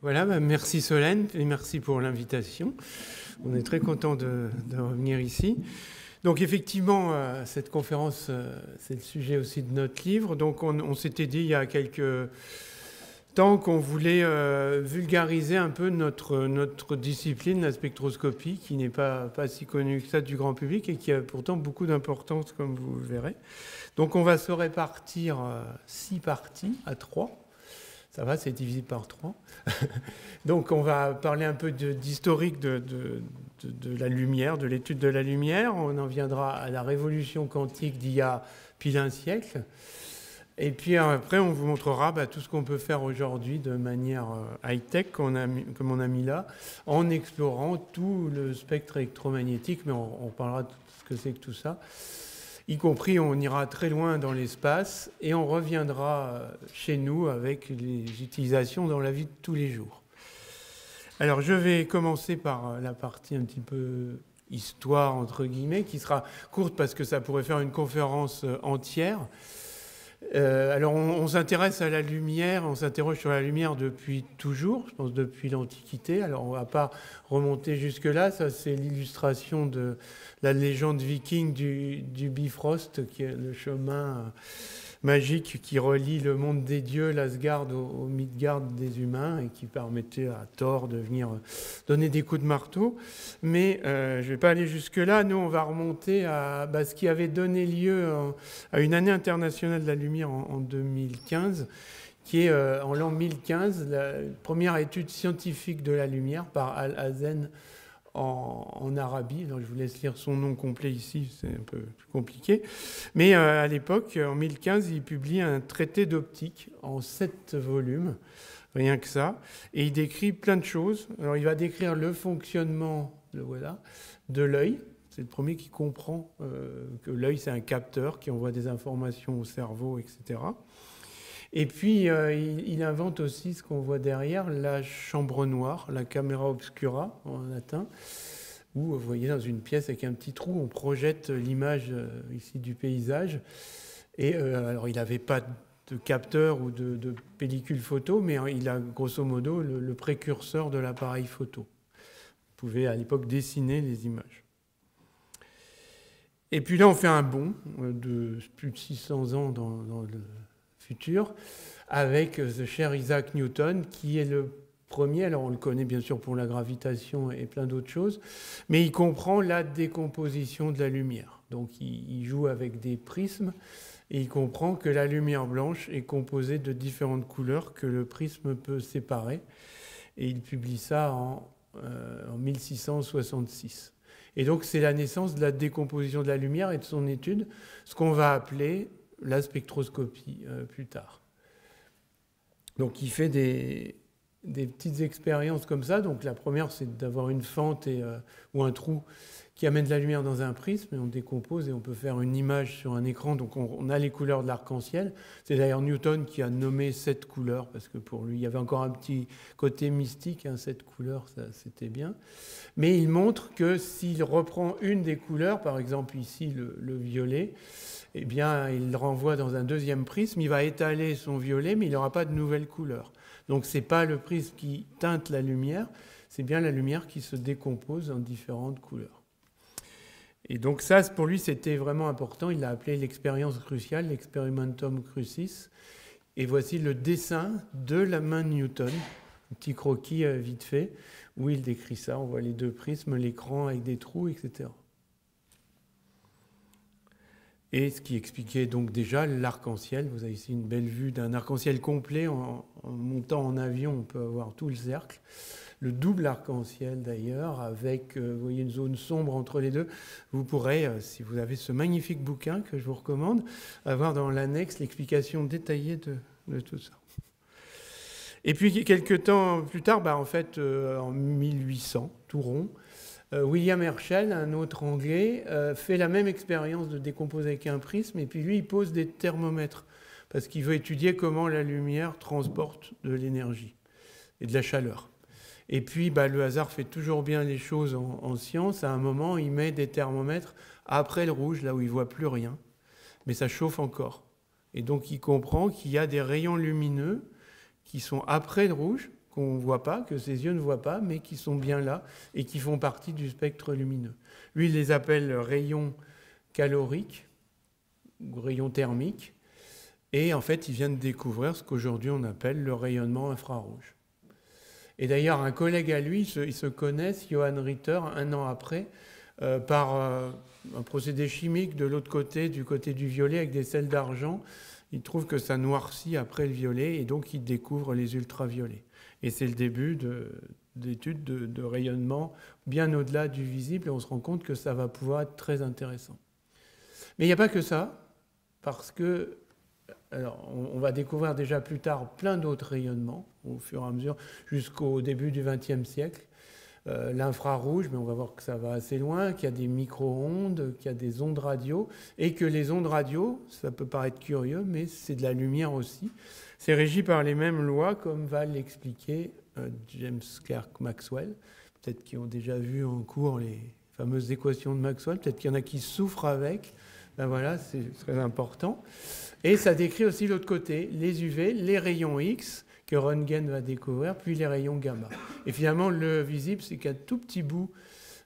Voilà, merci Solène et merci pour l'invitation. On est très content de revenir ici. Donc effectivement, cette conférence, c'est le sujet aussi de notre livre. Donc on s'était dit il y a quelques temps qu'on voulait vulgariser un peu notre discipline, la spectroscopie, qui n'est pas si connue que ça du grand public et qui a pourtant beaucoup d'importance, comme vous le verrez. Donc on va se répartir 6 parties à 3. Ça va, c'est divisé par 3. Donc on va parler un peu d'historique de la lumière, de l'étude de la lumière. On en viendra à la révolution quantique d'il y a pile un siècle. Et puis après, on vous montrera tout ce qu'on peut faire aujourd'hui de manière high-tech, comme on a mis là, en explorant tout le spectre électromagnétique, mais on parlera de ce que c'est que tout ça. Y compris, on ira très loin dans l'espace et on reviendra chez nous avec les utilisations dans la vie de tous les jours. Alors, je vais commencer par la partie un petit peu histoire, entre guillemets, qui sera courte parce que ça pourrait faire une conférence entière. Alors, on s'intéresse à la lumière, on s'interroge sur la lumière depuis toujours, je pense depuis l'Antiquité. Alors, on ne va pas remonter jusque-là, ça c'est l'illustration de la légende viking du Bifrost, qui est le chemin magique qui relie le monde des dieux, l'Asgard, au Midgard des humains, et qui permettait à Thor de venir donner des coups de marteau. Mais je ne vais pas aller jusque-là. Nous, on va remonter à ce qui avait donné lieu à une année internationale de la lumière en 2015, qui est en l'an 1015, la première étude scientifique de la lumière par Al-Hazen en Arabie. Alors, je vous laisse lire son nom complet ici, c'est un peu plus compliqué. Mais à l'époque, en 1015, il publie un traité d'optique en 7 volumes, rien que ça. Et il décrit plein de choses. Alors, il va décrire le fonctionnement de l'œil. C'est le premier qui comprend que l'œil, c'est un capteur qui envoie des informations au cerveau, etc. Et puis, il invente aussi ce qu'on voit derrière, la chambre noire, la camera obscura en latin, où, vous voyez, dans une pièce avec un petit trou, on projette l'image ici du paysage. Et alors, il n'avait pas de capteur ou de pellicule photo, mais il a grosso modo le précurseur de l'appareil photo. Vous pouvez à l'époque dessiner les images. Et puis là, on fait un bond de plus de 600 ans dans le futur, avec ce cher Isaac Newton, qui est le premier. Alors on le connaît bien sûr pour la gravitation et plein d'autres choses, mais il comprend la décomposition de la lumière. Donc il joue avec des prismes et il comprend que la lumière blanche est composée de différentes couleurs que le prisme peut séparer. Et il publie ça en 1666. Et donc c'est la naissance de la décomposition de la lumière et de son étude, ce qu'on va appeler la spectroscopie plus tard. Donc il fait des petites expériences comme ça. Donc la première, c'est d'avoir une fente ou un trou qui amène de la lumière dans un prisme, et on décompose et on peut faire une image sur un écran. Donc on a les couleurs de l'arc-en-ciel. C'est d'ailleurs Newton qui a nommé 7 couleurs, parce que pour lui, il y avait encore un petit côté mystique, 7 couleurs, ça, c'était bien. Mais il montre que s'il reprend une des couleurs, par exemple ici le violet, eh bien, il le renvoie dans un deuxième prisme, il va étaler son violet, mais il n'aura pas de nouvelle couleur. Donc, ce n'est pas le prisme qui teinte la lumière, c'est bien la lumière qui se décompose en différentes couleurs. Et donc ça, pour lui, c'était vraiment important. Il l'a appelé l'expérience cruciale, l'experimentum crucis. Et voici le dessin de la main de Newton, un petit croquis vite fait, où il décrit ça. On voit les deux prismes, l'écran avec des trous, etc. Et ce qui expliquait donc déjà l'arc-en-ciel. Vous avez ici une belle vue d'un arc-en-ciel complet. En montant en avion, on peut avoir tout le cercle. Le double arc-en-ciel d'ailleurs, avec vous voyez, une zone sombre entre les deux. Vous pourrez, si vous avez ce magnifique bouquin que je vous recommande, avoir dans l'annexe l'explication détaillée de tout ça. Et puis quelques temps plus tard, en fait, en 1800, tout rond, William Herschel, un autre Anglais, fait la même expérience de décomposer avec un prisme, et puis lui, il pose des thermomètres, parce qu'il veut étudier comment la lumière transporte de l'énergie et de la chaleur. Et puis, le hasard fait toujours bien les choses en science. À un moment, il met des thermomètres après le rouge, là où il ne voit plus rien, mais ça chauffe encore. Et donc, il comprend qu'il y a des rayons lumineux qui sont après le rouge, qu'on ne voit pas, que ses yeux ne voient pas, mais qui sont bien là et qui font partie du spectre lumineux. Lui, il les appelle rayons caloriques ou rayons thermiques. Et en fait, il vient de découvrir ce qu'aujourd'hui on appelle le rayonnement infrarouge. Et d'ailleurs, un collègue à lui, ils se connaissent, Johann Ritter, un an après, par un procédé chimique de l'autre côté, du côté du violet, avec des sels d'argent. Il trouve que ça noircit après le violet, et donc il découvre les ultraviolets. Et c'est le début d'études de rayonnement bien au-delà du visible, et on se rend compte que ça va pouvoir être très intéressant. Mais il n'y a pas que ça, parce que alors, on va découvrir déjà plus tard plein d'autres rayonnements, au fur et à mesure, jusqu'au début du XXe siècle. L'infrarouge, mais on va voir que ça va assez loin, qu'il y a des micro-ondes, qu'il y a des ondes radio, et que les ondes radio, ça peut paraître curieux, mais c'est de la lumière aussi. C'est régi par les mêmes lois, comme va l'expliquer James Clerk Maxwell. Peut-être qu'ils ont déjà vu en cours les fameuses équations de Maxwell, peut-être qu'il y en a qui souffrent avec. Ben voilà, c'est très important. Et ça décrit aussi l'autre côté, les UV, les rayons X, que Röntgen va découvrir, puis les rayons gamma. Et finalement, le visible, c'est qu'un tout petit bout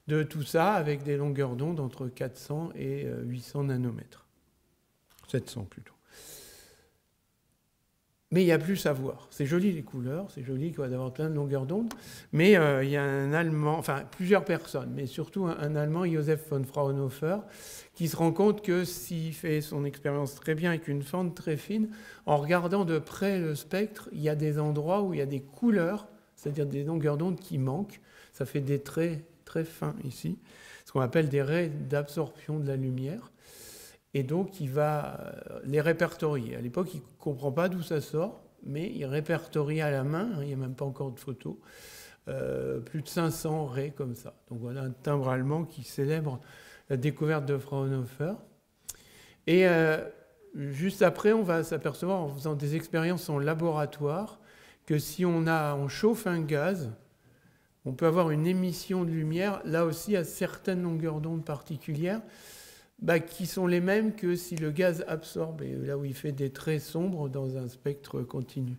de tout ça, avec des longueurs d'onde entre 400 et 800 nanomètres. 700 plutôt. Mais il y a plus à voir. C'est joli les couleurs, c'est joli d'avoir plein de longueurs d'onde, mais il y a un Allemand, enfin plusieurs personnes, mais surtout un Allemand, Josef von Fraunhofer, qui se rend compte que s'il fait son expérience très bien avec une fente très fine, en regardant de près le spectre, il y a des endroits où il y a des couleurs, c'est-à-dire des longueurs d'onde qui manquent. Ça fait des traits très fins ici, ce qu'on appelle des raies d'absorption de la lumière. Et donc, il va les répertorier. À l'époque, il ne comprend pas d'où ça sort, mais il répertorie à la main, il n'y a même pas encore de photos, plus de 500 raies comme ça. Donc voilà un timbre allemand qui célèbre la découverte de Fraunhofer. Et juste après, on va s'apercevoir, en faisant des expériences en laboratoire, que si on chauffe un gaz, on peut avoir une émission de lumière, là aussi à certaines longueurs d'onde particulières, qui sont les mêmes que si le gaz absorbe, et là où il fait des traits sombres dans un spectre continu.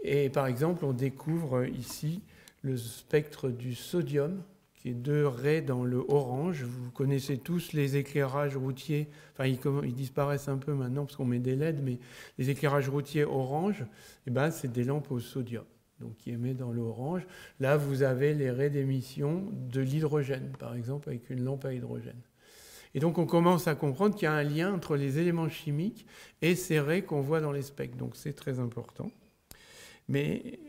Et par exemple, on découvre ici le spectre du sodium, qui est 2 raies dans le orange. Vous connaissez tous les éclairages routiers, enfin ils disparaissent un peu maintenant parce qu'on met des LED, mais les éclairages routiers orange, c'est des lampes au sodium, donc qui émettent dans l'orange. Là, vous avez les raies d'émission de l'hydrogène, par exemple, avec une lampe à hydrogène. Et donc, on commence à comprendre qu'il y a un lien entre les éléments chimiques et ces raies qu'on voit dans les spectres. Donc, c'est très important. Mais,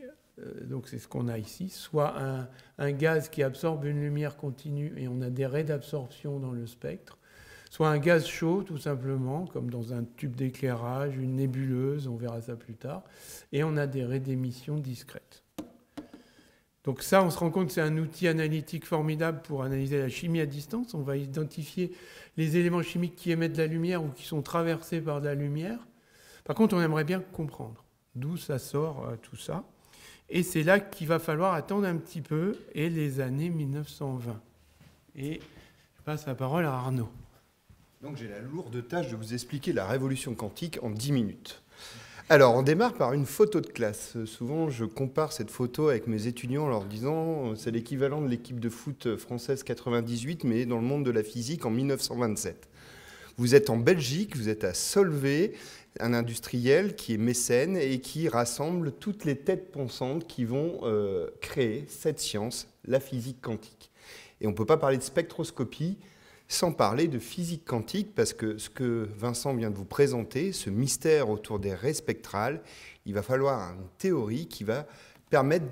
donc c'est ce qu'on a ici. Soit un gaz qui absorbe une lumière continue et on a des raies d'absorption dans le spectre. Soit un gaz chaud, tout simplement, comme dans un tube d'éclairage, une nébuleuse, on verra ça plus tard. Et on a des raies d'émission discrètes. Donc ça, on se rend compte que c'est un outil analytique formidable pour analyser la chimie à distance. On va identifier les éléments chimiques qui émettent de la lumière ou qui sont traversés par de la lumière. Par contre, on aimerait bien comprendre d'où ça sort tout ça. Et c'est là qu'il va falloir attendre un petit peu, et les années 1920. Et je passe la parole à Arnaud. Donc j'ai la lourde tâche de vous expliquer la révolution quantique en 10 minutes. Alors, on démarre par une photo de classe. Souvent, je compare cette photo avec mes étudiants en leur disant c'est l'équivalent de l'équipe de foot française 98, mais dans le monde de la physique en 1927. Vous êtes en Belgique, vous êtes à Solvay, un industriel qui est mécène et qui rassemble toutes les têtes pensantes qui vont créer cette science, la physique quantique. Et on ne peut pas parler de spectroscopie sans parler de physique quantique, parce que ce que Vincent vient de vous présenter, ce mystère autour des raies spectrales, il va falloir une théorie qui va permettre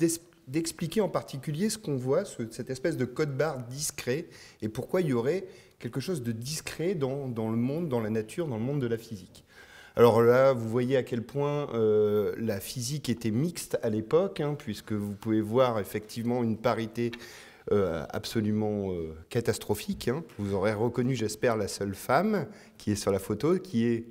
d'expliquer en particulier ce qu'on voit, cette espèce de code-barre discret, et pourquoi il y aurait quelque chose de discret dans le monde, dans la nature, dans le monde de la physique. Alors là, vous voyez à quel point la physique était mixte à l'époque, puisque vous pouvez voir effectivement une parité absolument catastrophique. Vous aurez reconnu, j'espère, la seule femme qui est sur la photo, qui est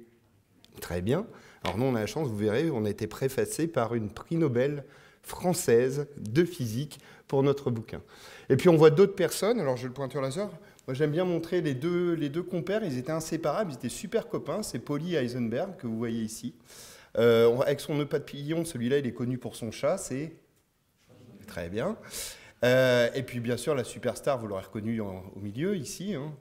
très bien. Alors nous, on a la chance, vous verrez, on a été préfacé par une prix Nobel française de physique pour notre bouquin. Et puis on voit d'autres personnes, alors j'ai le pointeur laser. Moi, j'aime bien montrer les deux compères, ils étaient inséparables, ils étaient super copains. C'est Pauli Heisenberg, que vous voyez ici. Avec son nœud papillon, celui-là, il est connu pour son chat, c'est Très bien. Et puis, bien sûr, la superstar, vous l'aurez reconnu au milieu, ici, hein,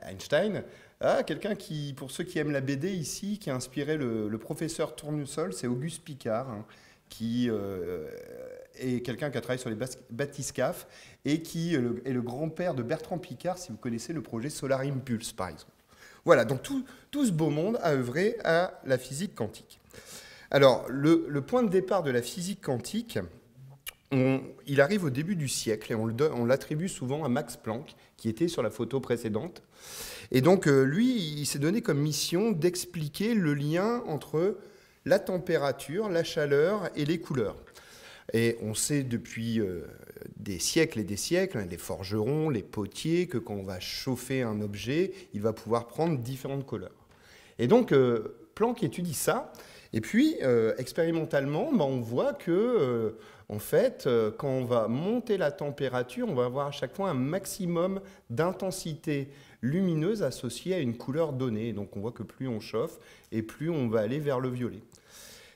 Einstein. Ah, quelqu'un qui, pour ceux qui aiment la BD ici, qui a inspiré le professeur Tournesol, c'est Auguste Piccard, hein, qui est quelqu'un qui a travaillé sur les bathyscaphes et qui est le grand-père de Bertrand Piccard, si vous connaissez le projet Solar Impulse, par exemple. Voilà, donc tout ce beau monde a œuvré à la physique quantique. Alors, le point de départ de la physique quantique, il arrive au début du siècle et on l'attribue souvent à Max Planck, qui était sur la photo précédente. Et donc, lui, il s'est donné comme mission d'expliquer le lien entre la température, la chaleur et les couleurs. Et on sait depuis des siècles et des siècles, les forgerons, les potiers, que quand on va chauffer un objet, il va pouvoir prendre différentes couleurs. Et donc, Planck étudie ça. Et puis, expérimentalement, on voit que, en fait, quand on va monter la température, on va avoir à chaque fois un maximum d'intensité lumineuse associée à une couleur donnée. Donc, on voit que plus on chauffe et plus on va aller vers le violet.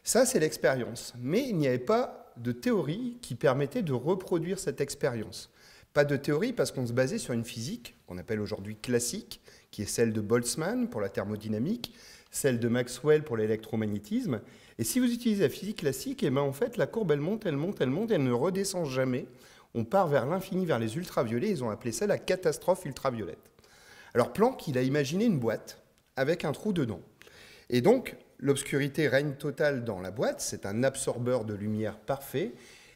Ça, c'est l'expérience. Mais il n'y avait pas de théorie qui permettait de reproduire cette expérience. Pas de théorie parce qu'on se basait sur une physique qu'on appelle aujourd'hui classique, qui est celle de Boltzmann pour la thermodynamique, celle de Maxwell pour l'électromagnétisme. Et si vous utilisez la physique classique, en fait, la courbe, elle monte, elle monte, elle monte, elle ne redescend jamais. On part vers l'infini, vers les ultraviolets. Ils ont appelé ça la catastrophe ultraviolette. Alors Planck, il a imaginé une boîte avec un trou dedans. Et donc, l'obscurité règne totale dans la boîte. C'est un absorbeur de lumière parfait.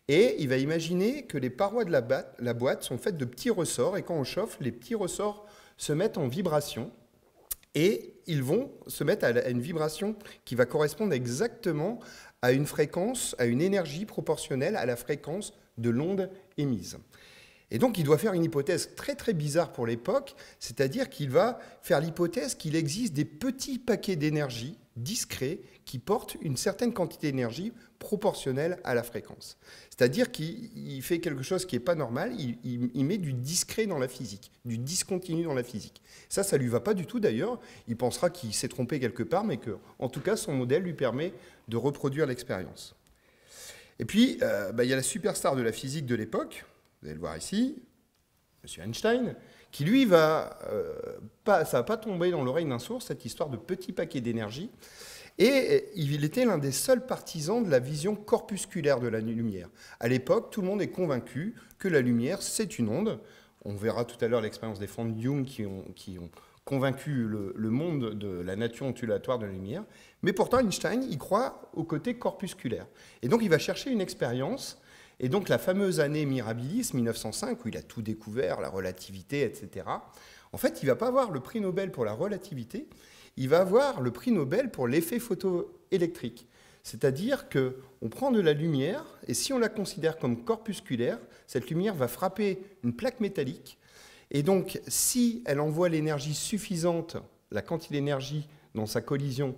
Et il va imaginer que les parois de la boîte sont faites de petits ressorts. Et quand on chauffe, les petits ressorts se mettent en vibration. Et ils vont se mettre à une vibration qui va correspondre exactement à une fréquence, à une énergie proportionnelle à la fréquence de l'onde émise. Et donc, il doit faire une hypothèse très très bizarre pour l'époque, c'est-à-dire qu'il va faire l'hypothèse qu'il existe des petits paquets d'énergie discrets qui portent une certaine quantité d'énergie proportionnelle à la fréquence. C'est-à-dire qu'il fait quelque chose qui n'est pas normal, il met du discret dans la physique, du discontinu dans la physique. Ça ne lui va pas du tout d'ailleurs, il pensera qu'il s'est trompé quelque part, mais que, en tout cas, son modèle lui permet de reproduire l'expérience. Et puis, il y a la superstar de la physique de l'époque, vous allez le voir ici, M. Einstein, qui lui ça ne va pas tomber dans l'oreille d'un sourd, cette histoire de petits paquets d'énergie. Et il était l'un des seuls partisans de la vision corpusculaire de la lumière. À l'époque, tout le monde est convaincu que la lumière, c'est une onde. On verra tout à l'heure l'expérience des fonds de Young qui ont convaincu le monde de la nature ondulatoire de la lumière. Mais pourtant, Einstein, il croit au côté corpusculaire. Et donc, il va chercher une expérience. Et donc, la fameuse année Mirabilis, 1905, où il a tout découvert, la relativité, etc. En fait, il ne va pas avoir le prix Nobel pour la relativité, il va avoir le prix Nobel pour l'effet photoélectrique. C'est-à-dire qu'on prend de la lumière, et si on la considère comme corpusculaire, cette lumière va frapper une plaque métallique. Et donc, si elle envoie l'énergie suffisante, la quantité d'énergie dans sa collision,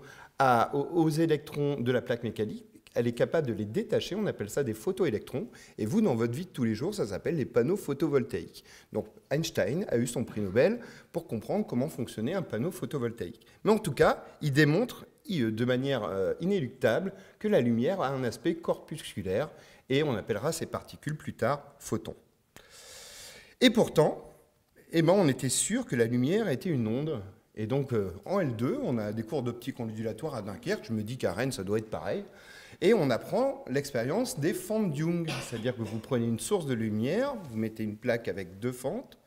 aux électrons de la plaque métallique, elle est capable de les détacher, on appelle ça des photoélectrons, et vous, dans votre vie de tous les jours, ça s'appelle les panneaux photovoltaïques. Donc Einstein a eu son prix Nobel pour comprendre comment fonctionnait un panneau photovoltaïque. Mais en tout cas, il démontre de manière inéluctable que la lumière a un aspect corpusculaire, et on appellera ces particules plus tard photons. Et pourtant, on était sûr que la lumière était une onde. Et donc, en L2, on a des cours d'optique ondulatoire à Dunkerque, je me dis qu'à Rennes, ça doit être pareil. Et on apprend l'expérience des fentes Young, c'est-à-dire que vous prenez une source de lumière, vous mettez une plaque avec deux fentes,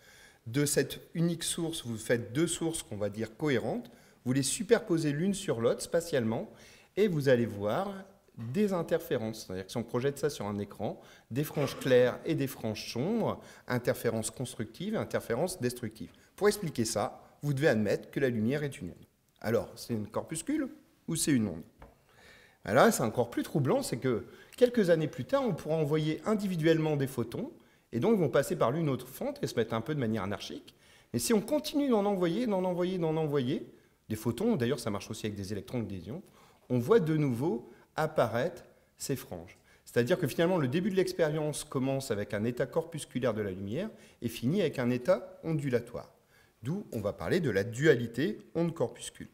de cette unique source, vous faites deux sources qu'on va dire cohérentes, vous les superposez l'une sur l'autre spatialement, et vous allez voir des interférences. C'est-à-dire que si on projette ça sur un écran, des franges claires et des franges sombres, interférences constructives et interférences destructives. Pour expliquer ça, vous devez admettre que la lumière est une onde. Alors, c'est une corpuscule ou c'est une onde ? Alors, c'est encore plus troublant, c'est que quelques années plus tard, on pourra envoyer individuellement des photons, et donc ils vont passer par l'une autre fente et se mettre un peu de manière anarchique. Mais si on continue d'en envoyer, des photons, d'ailleurs ça marche aussi avec des électrons ou des ions, on voit de nouveau apparaître ces franges. C'est-à-dire que finalement, le début de l'expérience commence avec un état corpusculaire de la lumière et finit avec un état ondulatoire. D'où on va parler de la dualité onde-corpuscule.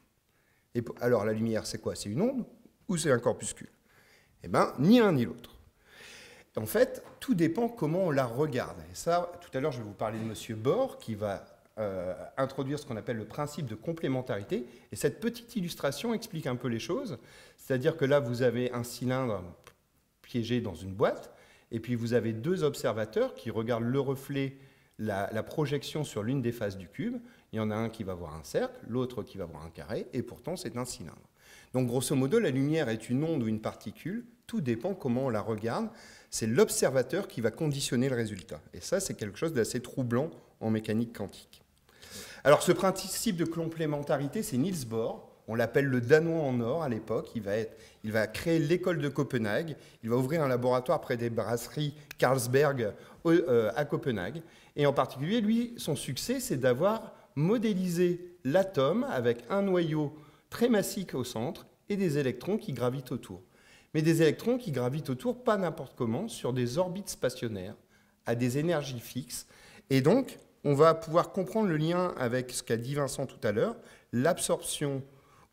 Et alors, la lumière, c'est quoi? C'est une onde ou c'est un corpuscule? Eh bien, ni l'un ni l'autre. En fait, tout dépend comment on la regarde. Et ça, tout à l'heure, je vais vous parler de M. Bohr, qui va introduire ce qu'on appelle le principe de complémentarité. Et cette petite illustration explique un peu les choses. C'est-à-dire que là, vous avez un cylindre piégé dans une boîte, et puis vous avez deux observateurs qui regardent le reflet, la projection sur l'une des faces du cube. Il y en a un qui va voir un cercle, l'autre qui va voir un carré, et pourtant c'est un cylindre. Donc grosso modo, la lumière est une onde ou une particule, tout dépend comment on la regarde. C'est l'observateur qui va conditionner le résultat. Et ça, c'est quelque chose d'assez troublant en mécanique quantique. Alors ce principe de complémentarité, c'est Niels Bohr. On l'appelle le Danois en or à l'époque. Il va créer l'école de Copenhague. Il va ouvrir un laboratoire près des brasseries Carlsberg à Copenhague. Et en particulier, lui, son succès, c'est d'avoir modélisé l'atome avec un noyau très massif au centre et des électrons qui gravitent autour. Mais des électrons qui gravitent autour, pas n'importe comment, sur des orbites stationnaires, à des énergies fixes. Et donc, on va pouvoir comprendre le lien avec ce qu'a dit Vincent tout à l'heure, l'absorption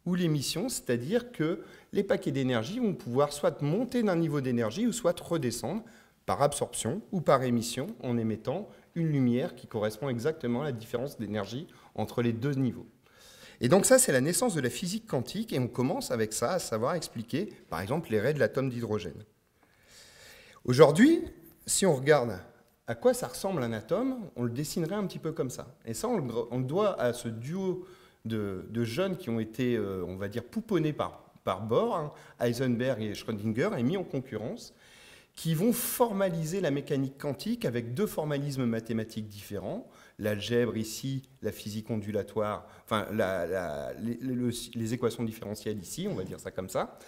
ou l'émission, c'est-à-dire que les paquets d'énergie vont pouvoir soit monter d'un niveau d'énergie ou soit redescendre par absorption ou par émission en émettant une lumière qui correspond exactement à la différence d'énergie entre les deux niveaux. Et donc ça, c'est la naissance de la physique quantique, et on commence avec ça à savoir expliquer, par exemple, les raies de l'atome d'hydrogène. Aujourd'hui, si on regarde à quoi ça ressemble un atome, on le dessinerait un petit peu comme ça. Et ça, on le doit à ce duo de jeunes qui ont été, on va dire, pouponnés par Bohr, hein, Heisenberg et Schrödinger, et mis en concurrence, qui vont formaliser la mécanique quantique avec deux formalismes mathématiques différents. L'algèbre ici, la physique ondulatoire, enfin les équations différentielles ici, on va dire ça comme ça.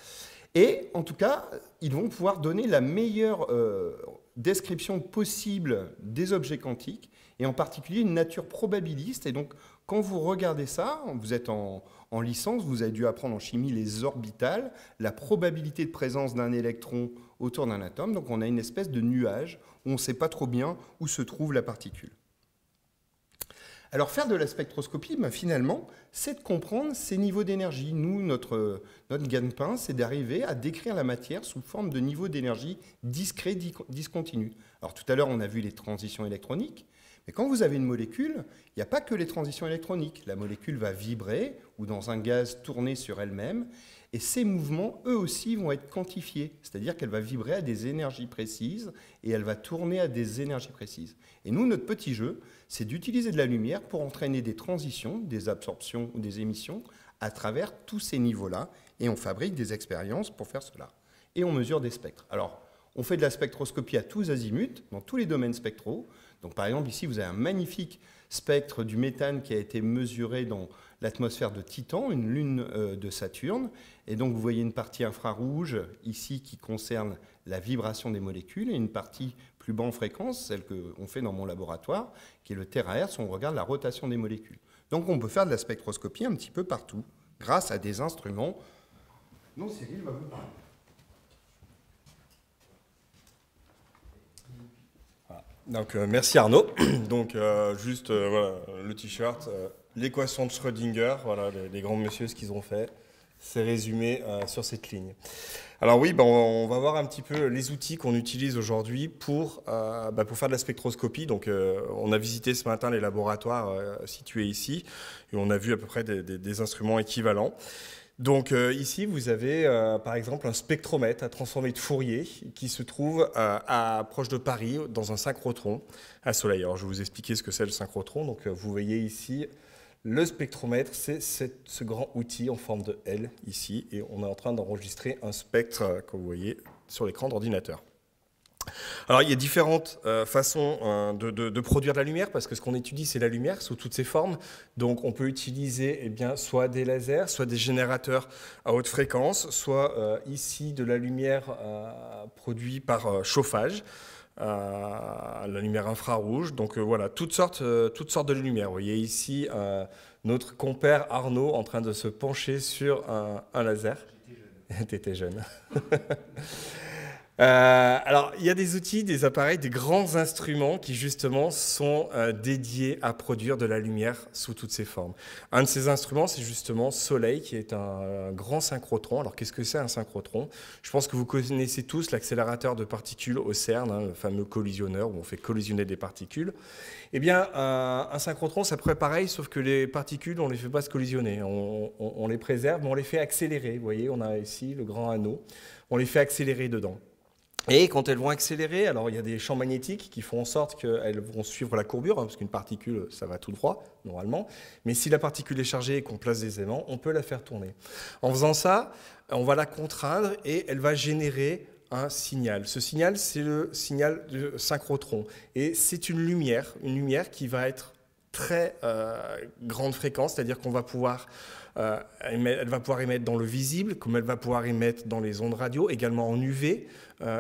Et en tout cas, ils vont pouvoir donner la meilleure description possible des objets quantiques, et en particulier une nature probabiliste. Et donc, quand vous regardez ça, vous êtes en licence, vous avez dû apprendre en chimie les orbitales, la probabilité de présence d'un électron autour d'un atome. Donc on a une espèce de nuage où on ne sait pas trop bien où se trouve la particule. Alors faire de la spectroscopie, finalement, c'est de comprendre ces niveaux d'énergie. Nous, notre gagne-pain, c'est d'arriver à décrire la matière sous forme de niveaux d'énergie discrets, discontinus. Alors tout à l'heure, on a vu les transitions électroniques. Mais quand vous avez une molécule, il n'y a pas que les transitions électroniques. La molécule va vibrer ou dans un gaz tourner sur elle-même. Et ces mouvements, eux aussi, vont être quantifiés. C'est-à-dire qu'elle va vibrer à des énergies précises et elle va tourner à des énergies précises. Et nous, notre petit jeu, c'est d'utiliser de la lumière pour entraîner des transitions, des absorptions ou des émissions à travers tous ces niveaux-là. Et on fabrique des expériences pour faire cela. Et on mesure des spectres. Alors, on fait de la spectroscopie à tous azimuts, dans tous les domaines spectraux. Donc, par exemple, ici, vous avez un magnifique spectre du méthane qui a été mesuré dans l'atmosphère de Titan, une lune de Saturne. Et donc, vous voyez une partie infrarouge ici qui concerne la vibration des molécules et une partie plus bas en fréquence, celle qu'on fait dans mon laboratoire, qui est le terahertz, où on regarde la rotation des molécules. Donc, on peut faire de la spectroscopie un petit peu partout, grâce à des instruments dont Cyril va vous parler. Donc, merci Arnaud. Donc, juste voilà, le t-shirt, l'équation de Schrödinger, voilà, les grands messieurs, ce qu'ils ont fait, c'est résumé sur cette ligne. Alors oui, on va voir un petit peu les outils qu'on utilise aujourd'hui pour faire de la spectroscopie. Donc, on a visité ce matin les laboratoires situés ici, et on a vu à peu près des instruments équivalents. Donc ici, vous avez par exemple un spectromètre à transformer de Fourier qui se trouve proche de Paris dans un synchrotron à Soleil. Alors je vais vous expliquer ce que c'est le synchrotron. Donc vous voyez ici le spectromètre, c'est ce grand outil en forme de L ici, et on est en train d'enregistrer un spectre que vous voyez sur l'écran d'ordinateur. Alors, il y a différentes façons de produire de la lumière, parce que ce qu'on étudie, c'est la lumière sous toutes ses formes. Donc, on peut utiliser soit des lasers, soit des générateurs à haute fréquence, soit ici de la lumière produite par chauffage, la lumière infrarouge. Donc, voilà, toutes sortes de lumière. Vous voyez ici notre compère Arnaud en train de se pencher sur un laser. T'étais jeune. Alors, il y a des outils, des appareils, des grands instruments qui justement sont dédiés à produire de la lumière sous toutes ses formes. Un de ces instruments, c'est justement Soleil, qui est un grand synchrotron. Alors, qu'est-ce que c'est un synchrotron? Je pense que vous connaissez tous l'accélérateur de particules au CERN, hein, le fameux collisionneur où on fait collisionner des particules. Eh bien, un synchrotron, c'est à peu près pareil, sauf que les particules, on ne les fait pas se collisionner. On les préserve, mais on les fait accélérer. Vous voyez, on a ici le grand anneau. On les fait accélérer dedans. Et quand elles vont accélérer, alors il y a des champs magnétiques qui font en sorte qu'elles vont suivre la courbure, hein, parce qu'une particule, ça va tout droit, normalement. Mais si la particule est chargée et qu'on place des aimants, on peut la faire tourner. En faisant ça, on va la contraindre et elle va générer un signal. Ce signal, c'est le signal du synchrotron. Et c'est une lumière qui va être très grande fréquence, c'est-à-dire qu'on va pouvoir... elle va pouvoir émettre dans le visible, comme elle va pouvoir émettre dans les ondes radio, également en UV,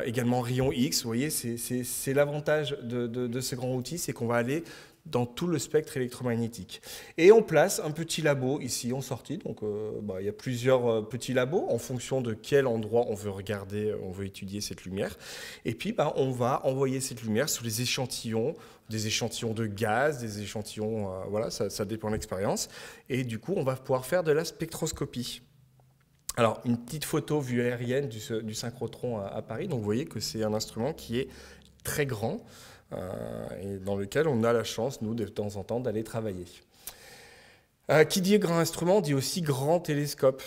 également en rayons X. Vous voyez, c'est l'avantage de ce grand outil, c'est qu'on va aller dans tout le spectre électromagnétique. Et on place un petit labo ici en sortie. Donc, il y a plusieurs petits labos en fonction de quel endroit on veut regarder, on veut étudier cette lumière. Et puis, on va envoyer cette lumière sur les échantillons, des échantillons de gaz, des échantillons, voilà, ça dépend de l'expérience. Et du coup, on va pouvoir faire de la spectroscopie. Alors, une petite photo vue aérienne du synchrotron à Paris. Donc, vous voyez que c'est un instrument qui est très grand et dans lequel on a la chance, nous, de temps en temps, d'aller travailler. Qui dit grand instrument dit aussi grand télescope.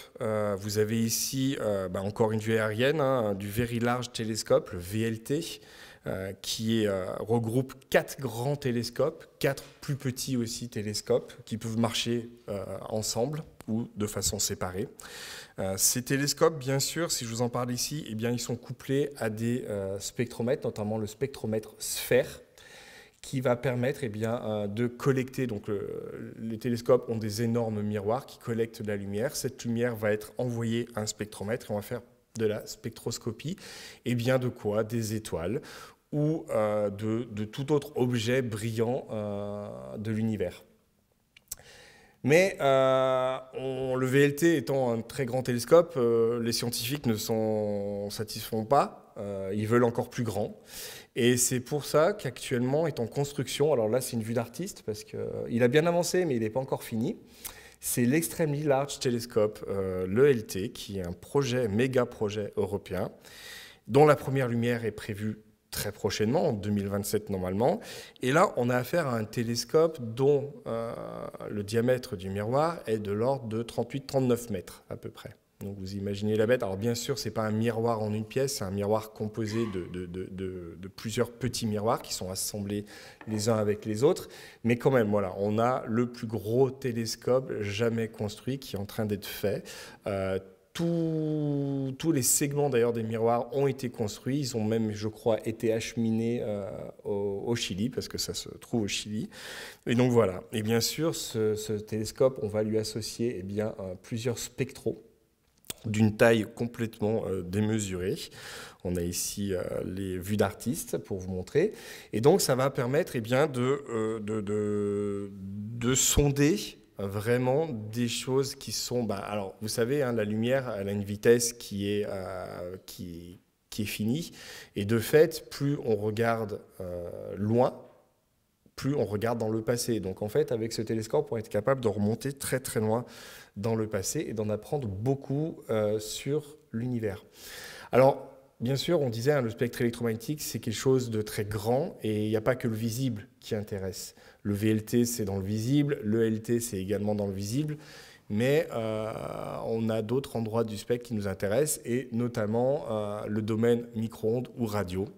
Vous avez ici encore une vue aérienne, hein, du Very Large Telescope, le VLT, qui regroupe 4 grands télescopes, 4 plus petits aussi télescopes qui peuvent marcher ensemble ou de façon séparée. Ces télescopes, bien sûr, si je vous en parle ici, eh bien, ils sont couplés à des spectromètres, notamment le spectromètre sphère, qui va permettre de collecter. Donc, les télescopes ont des énormes miroirs qui collectent de la lumière. Cette lumière va être envoyée à un spectromètre et on va faire de la spectroscopie. Et bien de quoi? Des étoiles ou de tout autre objet brillant de l'univers. Mais le VLT étant un très grand télescope, les scientifiques ne s'en satisfont pas. Ils veulent encore plus grand. Et c'est pour ça qu'actuellement est en construction, alors là c'est une vue d'artiste parce qu'il a bien avancé mais il n'est pas encore fini, c'est l'Extremely Large Telescope, l'ELT, qui est un méga projet européen, dont la première lumière est prévue très prochainement, en 2027 normalement. Et là, on a affaire à un télescope dont le diamètre du miroir est de l'ordre de 38-39 mètres à peu près. Donc vous imaginez la bête. Alors bien sûr, ce n'est pas un miroir en une pièce, c'est un miroir composé de plusieurs petits miroirs qui sont assemblés les uns avec les autres. Mais quand même, voilà, on a le plus gros télescope jamais construit qui est en train d'être fait. Tous les segments d'ailleurs des miroirs ont été construits. Ils ont même, je crois, été acheminés au Chili, parce que ça se trouve au Chili. Et donc voilà. Et bien sûr, ce télescope, on va lui associer plusieurs spectros d'une taille complètement démesurée. On a ici les vues d'artistes pour vous montrer. Et donc, ça va permettre de sonder vraiment des choses qui sont... alors, vous savez, hein, la lumière, elle a une vitesse qui est finie. Et de fait, plus on regarde loin, plus on regarde dans le passé. Donc en fait, avec ce télescope, on va être capable de remonter très très loin dans le passé et d'en apprendre beaucoup sur l'univers. Alors, bien sûr, on disait, hein, le spectre électromagnétique, c'est quelque chose de très grand et il n'y a pas que le visible qui intéresse. Le VLT, c'est dans le visible, le LT, c'est également dans le visible, mais on a d'autres endroits du spectre qui nous intéressent et notamment le domaine micro-ondes ou radio.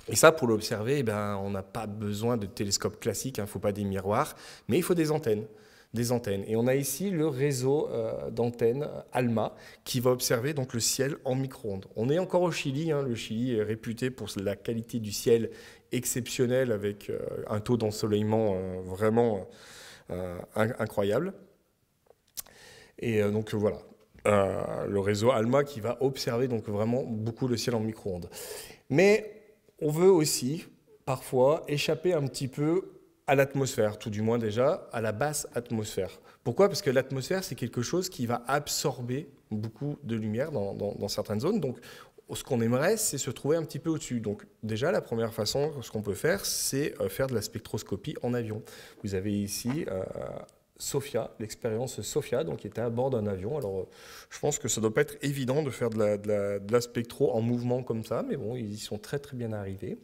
Et ça, pour l'observer, on n'a pas besoin de télescope classique, il ne faut pas des miroirs, mais il faut des antennes. Et on a ici le réseau d'antennes ALMA qui va observer donc le ciel en micro-ondes. On est encore au Chili, hein, le Chili est réputé pour la qualité du ciel exceptionnelle avec un taux d'ensoleillement vraiment incroyable. Et donc voilà, le réseau ALMA qui va observer donc vraiment beaucoup le ciel en micro-ondes. Mais on veut aussi, parfois, échapper un petit peu à l'atmosphère, tout du moins déjà à la basse atmosphère. Pourquoi? Parce que l'atmosphère, c'est quelque chose qui va absorber beaucoup de lumière dans certaines zones. Donc, ce qu'on aimerait, c'est se trouver un petit peu au-dessus. Donc, déjà, la première façon, ce qu'on peut faire, c'est faire de la spectroscopie en avion. Vous avez ici Sophia, l'expérience Sophia, donc qui était à bord d'un avion. Alors, je pense que ça ne doit pas être évident de faire de la spectro en mouvement comme ça, mais bon, ils y sont très très bien arrivés.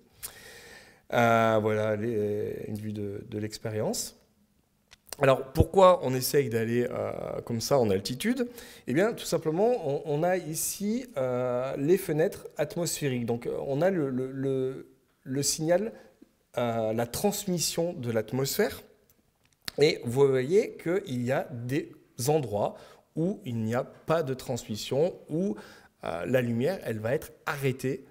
Voilà une vue de l'expérience. Alors, pourquoi on essaye d'aller comme ça en altitude? Eh bien, tout simplement, on a ici les fenêtres atmosphériques. Donc, on a le signal, la transmission de l'atmosphère. Et vous voyez qu'il y a des endroits où il n'y a pas de transmission, où la lumière, elle va être arrêtée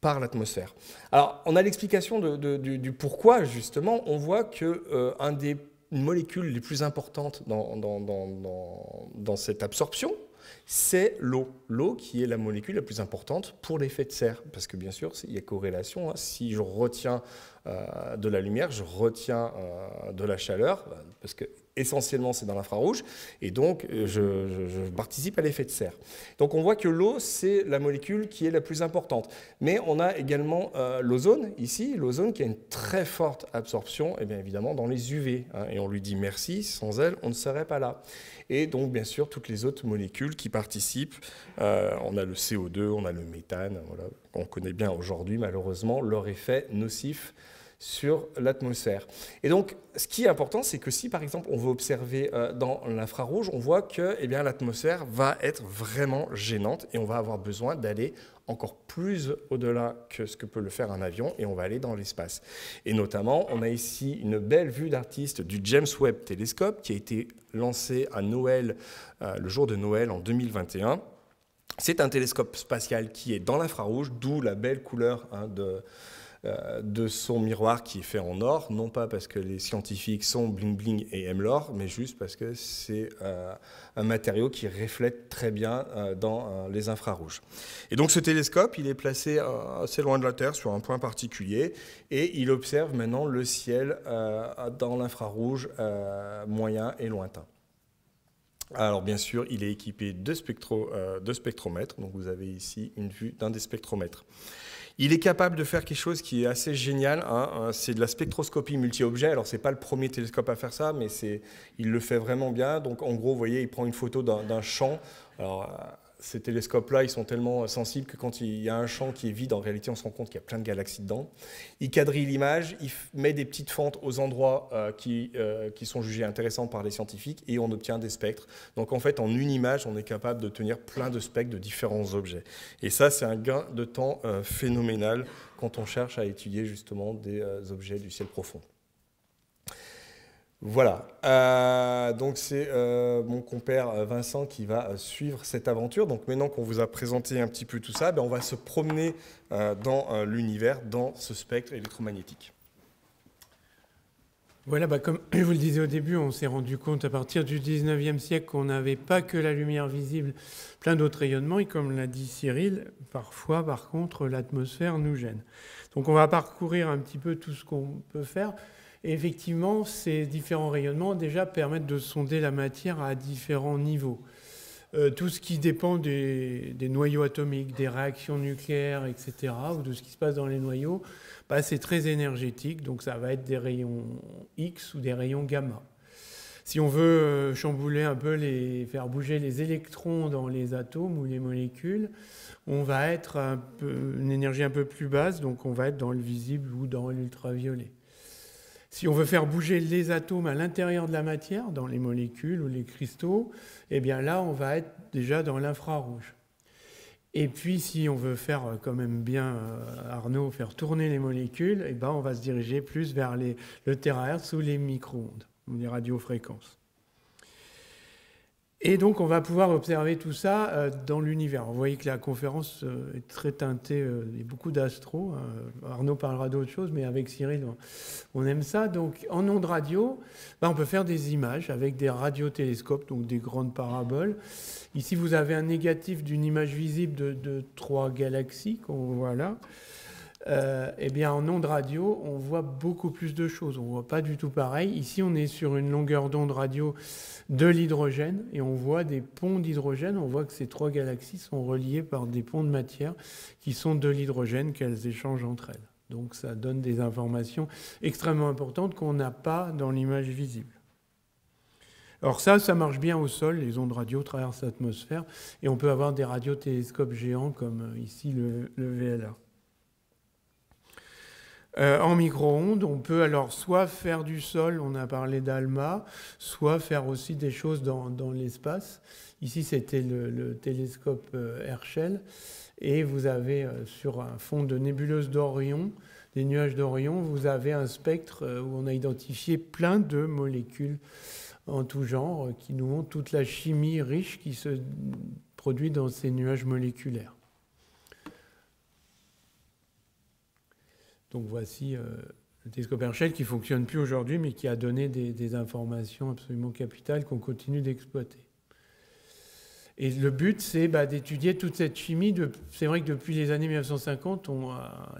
par l'atmosphère. Alors, on a l'explication du pourquoi, justement. On voit qu'une des molécules les plus importantes dans cette absorption, c'est l'eau. L'eau qui est la molécule la plus importante pour l'effet de serre. Parce que bien sûr, il y a corrélation. Hein. Si je retiens de la lumière, je retiens de la chaleur, parce que essentiellement c'est dans l'infrarouge, et donc je participe à l'effet de serre. Donc on voit que l'eau, c'est la molécule qui est la plus importante. Mais on a également l'ozone, ici, l'ozone qui a une très forte absorption, et bien évidemment dans les UV. Hein, et on lui dit merci, sans elle, on ne serait pas là. Et donc bien sûr toutes les autres molécules qui participent, on a le CO2, on a le méthane, voilà, on connaît bien aujourd'hui malheureusement leur effet nocif sur l'atmosphère. Et donc, ce qui est important, c'est que si, par exemple, on veut observer dans l'infrarouge, on voit que eh bien, l'atmosphère va être vraiment gênante et on va avoir besoin d'aller encore plus au-delà que ce que peut le faire un avion et on va aller dans l'espace. Et notamment, on a ici une belle vue d'artiste du James Webb Telescope qui a été lancé à Noël, le jour de Noël en 2021. C'est un télescope spatial qui est dans l'infrarouge, d'où la belle couleur de son miroir qui est fait en or, non pas parce que les scientifiques sont bling bling et aiment l'or, mais juste parce que c'est un matériau qui reflète très bien dans les infrarouges. Et donc ce télescope, il est placé assez loin de la Terre, sur un point particulier, et il observe maintenant le ciel dans l'infrarouge moyen et lointain. Alors bien sûr, il est équipé de spectromètres, donc vous avez ici une vue d'un des spectromètres. Il est capable de faire quelque chose qui est assez génial, hein, c'est de la spectroscopie multi-objets. Alors, ce n'est pas le premier télescope à faire ça, mais il le fait vraiment bien. Donc, en gros, vous voyez, il prend une photo d'un champ. Alors, ces télescopes-là, ils sont tellement sensibles que quand il y a un champ qui est vide, en réalité, on se rend compte qu'il y a plein de galaxies dedans. Il quadrille l'image, il met des petites fentes aux endroits qui sont jugés intéressants par les scientifiques et on obtient des spectres. Donc, en fait, en une image, on est capable de tenir plein de spectres de différents objets. Et ça, c'est un gain de temps phénoménal quand on cherche à étudier justement des objets du ciel profond. Voilà, donc c'est mon compère Vincent qui va suivre cette aventure. Donc maintenant qu'on vous a présenté un petit peu tout ça, on va se promener dans l'univers, dans ce spectre électromagnétique. Voilà, comme je vous le disais au début, on s'est rendu compte à partir du 19e siècle qu'on n'avait pas que la lumière visible, plein d'autres rayonnements. Et comme l'a dit Cyril, parfois, par contre, l'atmosphère nous gêne. Donc on va parcourir un petit peu tout ce qu'on peut faire. Et effectivement, ces différents rayonnements déjà permettent de sonder la matière à différents niveaux. Tout ce qui dépend des noyaux atomiques, des réactions nucléaires, etc., ou de ce qui se passe dans les noyaux, c'est très énergétique, donc ça va être des rayons X ou des rayons gamma. Si on veut chambouler un peu, faire bouger les électrons dans les atomes ou les molécules, on va être une énergie un peu plus basse, donc on va être dans le visible ou dans l'ultraviolet. Si on veut faire bouger les atomes à l'intérieur de la matière, dans les molécules ou les cristaux, eh bien là, on va être déjà dans l'infrarouge. Et puis, si on veut faire quand même bien, Arnaud, faire tourner les molécules, eh ben, on va se diriger plus vers le terahertz ou les micro-ondes, ou les radiofréquences. Et donc, on va pouvoir observer tout ça dans l'univers. Vous voyez que la conférence est très teintée, il y a beaucoup d'astro. Arnaud parlera d'autres choses, mais avec Cyril, on aime ça. Donc, en ondes radio, on peut faire des images avec des radiotélescopes, donc des grandes paraboles. Ici, vous avez un négatif d'une image visible de 3 galaxies qu'on voit là. eh bien, en ondes radio, on voit beaucoup plus de choses. On ne voit pas du tout pareil. Ici, on est sur une longueur d'onde radio de l'hydrogène et on voit des ponts d'hydrogène. On voit que ces 3 galaxies sont reliées par des ponts de matière qui sont de l'hydrogène qu'elles échangent entre elles. Donc ça donne des informations extrêmement importantes qu'on n'a pas dans l'image visible. Alors ça marche bien au sol. Les ondes radio traversent l'atmosphère et on peut avoir des radiotélescopes géants comme ici le VLA. En micro-ondes, on peut alors soit faire du sol, on a parlé d'ALMA, soit faire aussi des choses dans l'espace. Ici, c'était le télescope Herschel. Et vous avez sur un fond de nébuleuse d'Orion, des nuages d'Orion, vous avez un spectre où on a identifié plein de molécules en tout genre qui nous montrent toute la chimie riche qui se produit dans ces nuages moléculaires. Donc voici le télescope Herschel qui ne fonctionne plus aujourd'hui, mais qui a donné des informations absolument capitales qu'on continue d'exploiter. Et le but, c'est d'étudier toute cette chimie. C'est vrai que depuis les années 1950,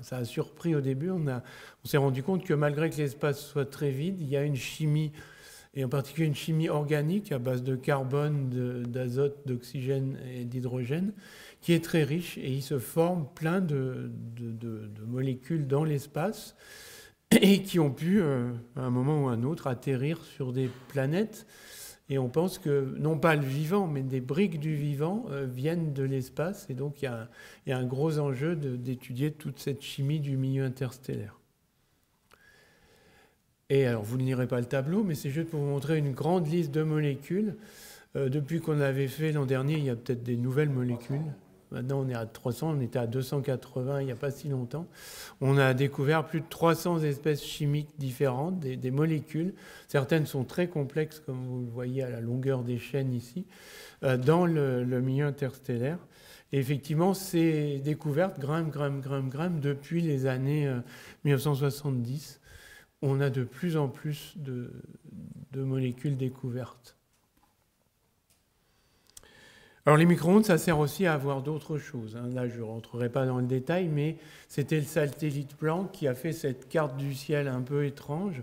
ça a surpris au début. On s'est rendu compte que malgré que l'espace soit très vide, il y a une chimie, et en particulier une chimie organique à base de carbone, d'azote, d'oxygène et d'hydrogène, qui est très riche, et il se forme plein de molécules dans l'espace et qui ont pu, à un moment ou à un autre, atterrir sur des planètes. Et on pense que, non pas le vivant, mais des briques du vivant viennent de l'espace. Et donc, il y a un gros enjeu d'étudier toute cette chimie du milieu interstellaire. Et alors, vous ne lirez pas le tableau, mais c'est juste pour vous montrer une grande liste de molécules. Depuis qu'on l'avait fait l'an dernier, il y a peut-être des nouvelles molécules. Maintenant, on est à 300, on était à 280 il n'y a pas si longtemps. On a découvert plus de 300 espèces chimiques différentes, des molécules. Certaines sont très complexes, comme vous le voyez à la longueur des chaînes ici, dans le milieu interstellaire. Et effectivement, ces découvertes grimpent depuis les années 1970. On a de plus en plus de molécules découvertes. Alors les micro-ondes, ça sert aussi à avoir d'autres choses. Là, je ne rentrerai pas dans le détail, mais c'était le satellite Planck qui a fait cette carte du ciel un peu étrange,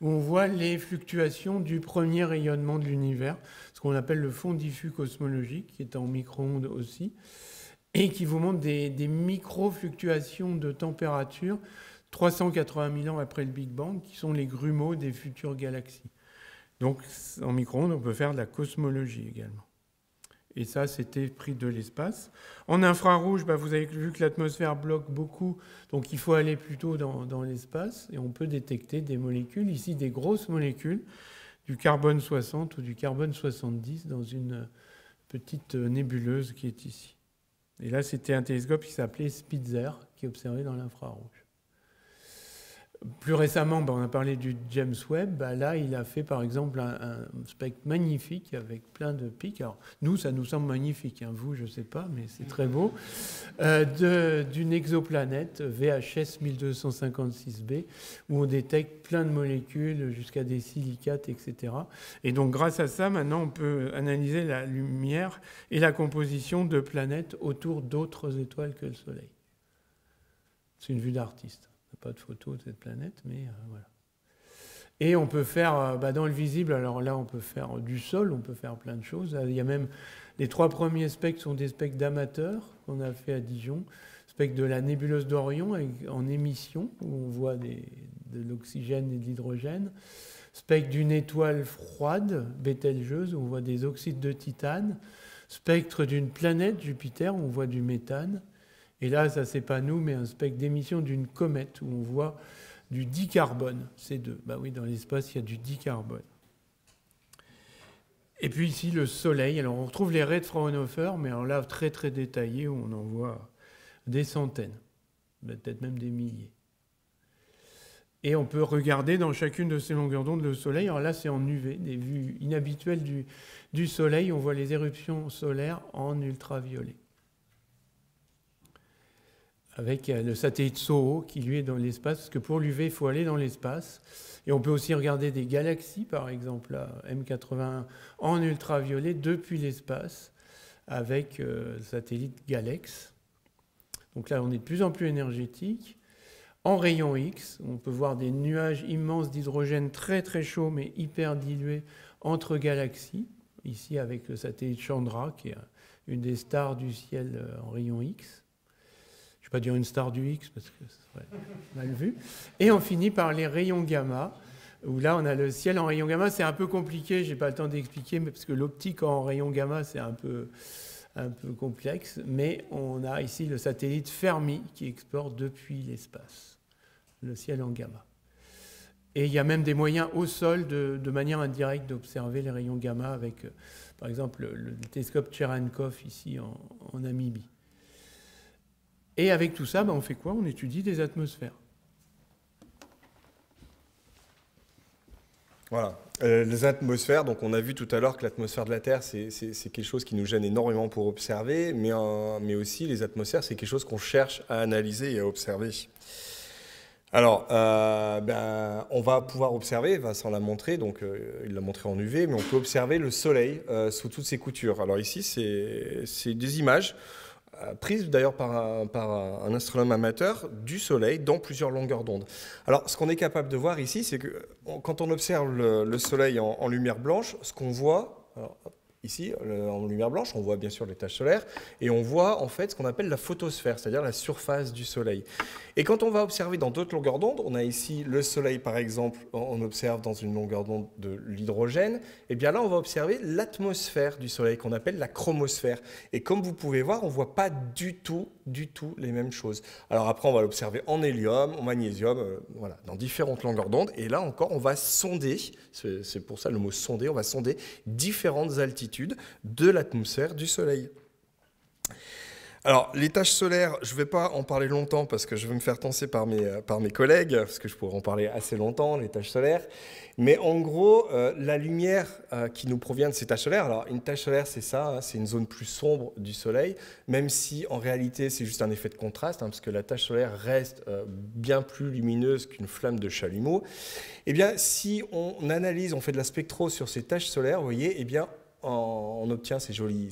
où on voit les fluctuations du premier rayonnement de l'univers, ce qu'on appelle le fond diffus cosmologique, qui est en micro-ondes aussi, et qui vous montre des micro-fluctuations de température 380 000 ans après le Big Bang, qui sont les grumeaux des futures galaxies. Donc en micro-ondes, on peut faire de la cosmologie également. Et ça, c'était pris de l'espace. En infrarouge, vous avez vu que l'atmosphère bloque beaucoup, donc il faut aller plutôt dans l'espace, et on peut détecter des molécules, ici des grosses molécules, du carbone 60 ou du carbone 70 dans une petite nébuleuse qui est ici. Et là, c'était un télescope qui s'appelait Spitzer, qui observait dans l'infrarouge. Plus récemment, on a parlé du James Webb. Là, il a fait par exemple un spectre magnifique avec plein de pics. Alors, nous, ça nous semble magnifique. Vous, je ne sais pas, mais c'est très beau. D'une exoplanète VHS 1256b, où on détecte plein de molécules jusqu'à des silicates, etc. Et donc, grâce à ça, maintenant, on peut analyser la lumière et la composition de planètes autour d'autres étoiles que le Soleil. C'est une vue d'artiste. Pas de photo de cette planète, mais voilà. Et on peut faire, dans le visible, alors là, on peut faire du sol, on peut faire plein de choses. Il y a même, les 3 premiers spectres sont des spectres d'amateurs qu'on a fait à Dijon. Spectre de la nébuleuse d'Orion en émission, où on voit de l'oxygène et de l'hydrogène. Spectre d'une étoile froide, Bételgeuse, où on voit des oxydes de titane. Spectre d'une planète, Jupiter, où on voit du méthane. Et là, ça, c'est pas nous, mais un spectre d'émission d'une comète où on voit du dicarbone, C2. Oui, dans l'espace, il y a du dicarbone. Et puis ici, le Soleil. Alors, on retrouve les raies de Fraunhofer, mais alors là, très, très détaillées, où on en voit des centaines, peut-être même des milliers. Et on peut regarder dans chacune de ces longueurs d'onde le Soleil. Alors là, c'est en UV, des vues inhabituelles du Soleil. On voit les éruptions solaires en ultraviolet. Avec le satellite SOHO qui, lui, est dans l'espace, parce que pour l'UV, il faut aller dans l'espace. Et on peut aussi regarder des galaxies, par exemple, la M81, en ultraviolet depuis l'espace, avec le satellite Galex. Donc là, on est de plus en plus énergétique. en rayons X. On peut voir des nuages immenses d'hydrogène très très chauds mais hyper dilués entre galaxies. Ici avec le satellite Chandra qui est une des stars du ciel en rayons X. Je ne vais pas dire une star du X parce que ce serait mal vu. Et on finit par les rayons gamma, où là on a le ciel en rayons gamma. C'est un peu compliqué, je n'ai pas le temps d'expliquer, mais parce que l'optique en rayons gamma c'est un peu complexe. Mais on a ici le satellite Fermi qui explore depuis l'espace le ciel en gamma. Et il y a même des moyens au sol de manière indirecte d'observer les rayons gamma avec, par exemple, le télescope Cherenkov ici en Namibie. Et avec tout ça, on fait quoi? On étudie des atmosphères. Voilà. Les atmosphères, donc on a vu tout à l'heure que l'atmosphère de la Terre, c'est quelque chose qui nous gêne énormément pour observer, mais aussi les atmosphères, c'est quelque chose qu'on cherche à analyser et à observer. Alors, on va pouvoir observer, Vincent l'a montré, donc il l'a montré en UV, mais on peut observer le Soleil sous toutes ses coutures. Alors ici, c'est des images prises d'ailleurs par un astronome amateur du Soleil dans plusieurs longueurs d'onde. Alors, ce qu'on est capable de voir ici, c'est que quand on observe le Soleil en lumière blanche, ce qu'on voit... Alors, ici, en lumière blanche, on voit bien sûr les taches solaires et on voit en fait ce qu'on appelle la photosphère, c'est-à-dire la surface du Soleil. Et quand on va observer dans d'autres longueurs d'onde, on a ici le Soleil par exemple, on observe dans une longueur d'onde de l'hydrogène, et bien là on va observer l'atmosphère du Soleil qu'on appelle la chromosphère. Et comme vous pouvez voir, on ne voit pas du tout les mêmes choses. Alors après on va l'observer en hélium, en magnésium, voilà, dans différentes longueurs d'onde. Et là encore on va sonder, c'est pour ça le mot sonder, on va sonder différentes altitudes de l'atmosphère du Soleil. Alors, les taches solaires, je ne vais pas en parler longtemps parce que je vais me faire tancer par mes collègues, parce que je pourrais en parler assez longtemps, les taches solaires. Mais en gros, la lumière qui nous provient de ces taches solaires, alors une tache solaire, c'est ça, hein, c'est une zone plus sombre du Soleil, même si en réalité, c'est juste un effet de contraste, hein, parce que la tache solaire reste bien plus lumineuse qu'une flamme de chalumeau. Eh bien, si on analyse, on fait de la spectro sur ces taches solaires, vous voyez, eh bien, on obtient ces jolis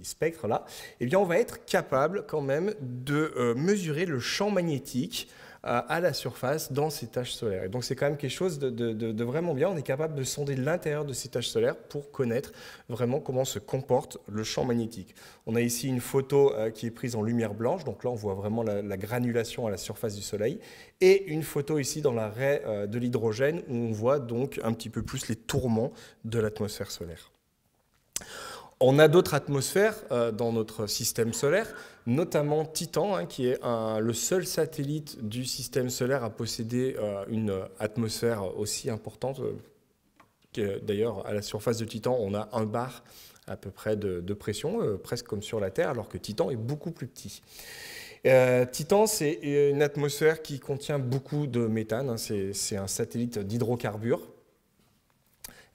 spectres-là, eh bien, on va être capable quand même de mesurer le champ magnétique à la surface dans ces taches solaires. Et donc, c'est quand même quelque chose de vraiment bien. On est capable de sonder l'intérieur de ces taches solaires pour connaître vraiment comment se comporte le champ magnétique. On a ici une photo qui est prise en lumière blanche. Donc là, on voit vraiment la granulation à la surface du Soleil. Et une photo ici dans la raie de l'hydrogène où on voit donc un petit peu plus les tourments de l'atmosphère solaire. On a d'autres atmosphères dans notre système solaire, notamment Titan, hein, qui est le seul satellite du système solaire à posséder une atmosphère aussi importante. D'ailleurs, à la surface de Titan, on a 1 bar à peu près de pression, presque comme sur la Terre, alors que Titan est beaucoup plus petit. Titan, c'est une atmosphère qui contient beaucoup de méthane, hein, c'est un satellite d'hydrocarbures.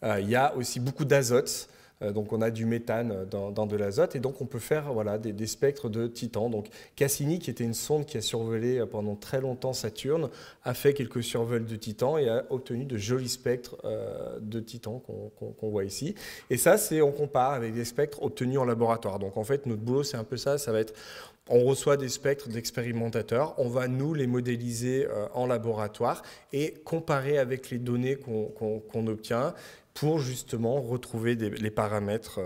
Il y a aussi beaucoup d'azote. Donc on a du méthane dans de l'azote et donc on peut faire voilà, des spectres de Titan. Donc Cassini, qui était une sonde qui a survolé pendant très longtemps Saturne, a fait quelques survols de Titan et a obtenu de jolis spectres de Titan qu'on voit ici. Et ça, on compare avec des spectres obtenus en laboratoire. Donc en fait, notre boulot, c'est un peu ça, ça va être... On reçoit des spectres d'expérimentateurs, on va nous les modéliser en laboratoire et comparer avec les données qu'on obtient pour justement retrouver les paramètres,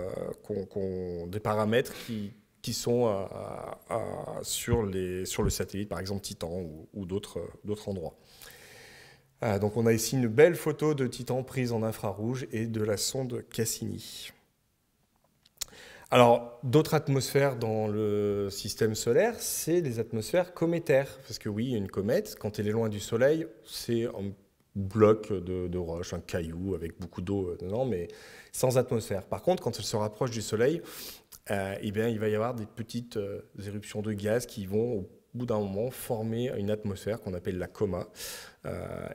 des paramètres qui sont sur le satellite, par exemple Titan ou d'autres endroits. Donc on a ici une belle photo de Titan prise en infrarouge et de la sonde Cassini. Alors, d'autres atmosphères dans le système solaire, c'est les atmosphères cométaires. Parce que oui, une comète, quand elle est loin du Soleil, c'est un bloc de roche, un caillou avec beaucoup d'eau dedans, mais sans atmosphère. Par contre, quand elle se rapproche du Soleil, eh bien, il va y avoir des petites éruptions de gaz qui vont, au bout d'un moment, former une atmosphère qu'on appelle la coma.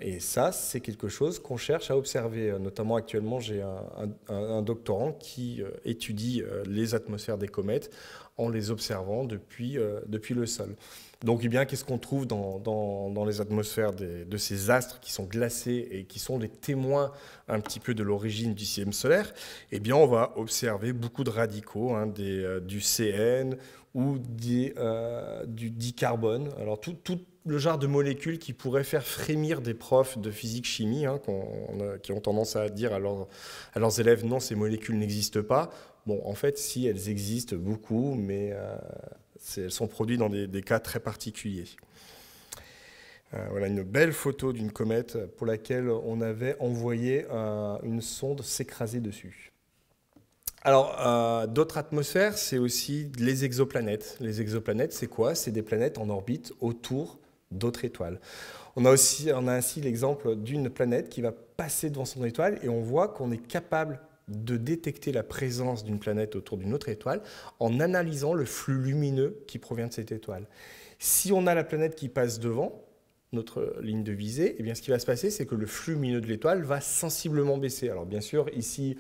Et ça, c'est quelque chose qu'on cherche à observer. Notamment actuellement, j'ai un doctorant qui étudie les atmosphères des comètes en les observant depuis le sol. Donc, eh bien, qu'est-ce qu'on trouve dans les atmosphères de ces astres qui sont glacés et qui sont les témoins un petit peu de l'origine du système solaire? Eh bien, on va observer beaucoup de radicaux, hein, du CN ou du dicarbone. Alors tout le genre de molécules qui pourraient faire frémir des profs de physique-chimie, hein, qui ont tendance à dire à leurs élèves non, ces molécules n'existent pas. Bon, en fait, si, elles existent beaucoup, mais elles sont produites dans des cas très particuliers. Voilà une belle photo d'une comète pour laquelle on avait envoyé une sonde s'écraser dessus. Alors, d'autres atmosphères, c'est aussi les exoplanètes. Les exoplanètes, c'est quoi? C'est des planètes en orbite autour d'autres étoiles. On a ainsi l'exemple d'une planète qui va passer devant son étoile et on voit qu'on est capable de détecter la présence d'une planète autour d'une autre étoile en analysant le flux lumineux qui provient de cette étoile. Si on a la planète qui passe devant notre ligne de visée, eh bien, ce qui va se passer, c'est que le flux lumineux de l'étoile va sensiblement baisser. Alors bien sûr, ici,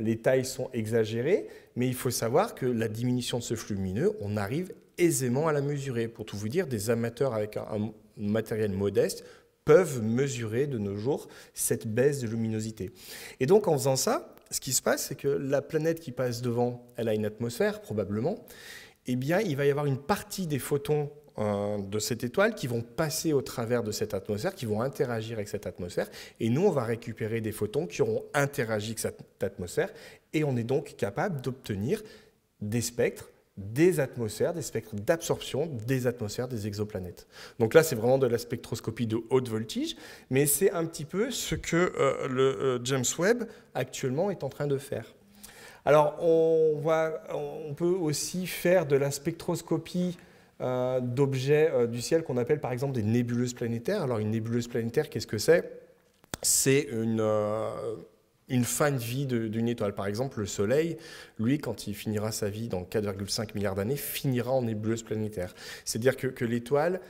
les tailles sont exagérées, mais il faut savoir que la diminution de ce flux lumineux, on arrive aisément à la mesurer. Pour tout vous dire, des amateurs avec un matériel modeste peuvent mesurer de nos jours cette baisse de luminosité. Et donc, en faisant ça, ce qui se passe, c'est que la planète qui passe devant, elle a une atmosphère, probablement. Eh bien, il va y avoir une partie des photons de cette étoile qui vont passer au travers de cette atmosphère, qui vont interagir avec cette atmosphère. Et nous, on va récupérer des photons qui auront interagi avec cette atmosphère. Et on est donc capable d'obtenir des spectres des spectres d'absorption des atmosphères des exoplanètes. Donc là, c'est vraiment de la spectroscopie de haute voltige, mais c'est un petit peu ce que le James Webb actuellement est en train de faire. Alors, on peut aussi faire de la spectroscopie d'objets du ciel qu'on appelle par exemple des nébuleuses planétaires. Alors, une nébuleuse planétaire, qu'est-ce que c'est? C'est une fin de vie d'une étoile. Par exemple, le Soleil, lui, quand il finira sa vie dans 4,5 milliards d'années, finira en nébuleuse planétaire. C'est-à-dire que l'étoile,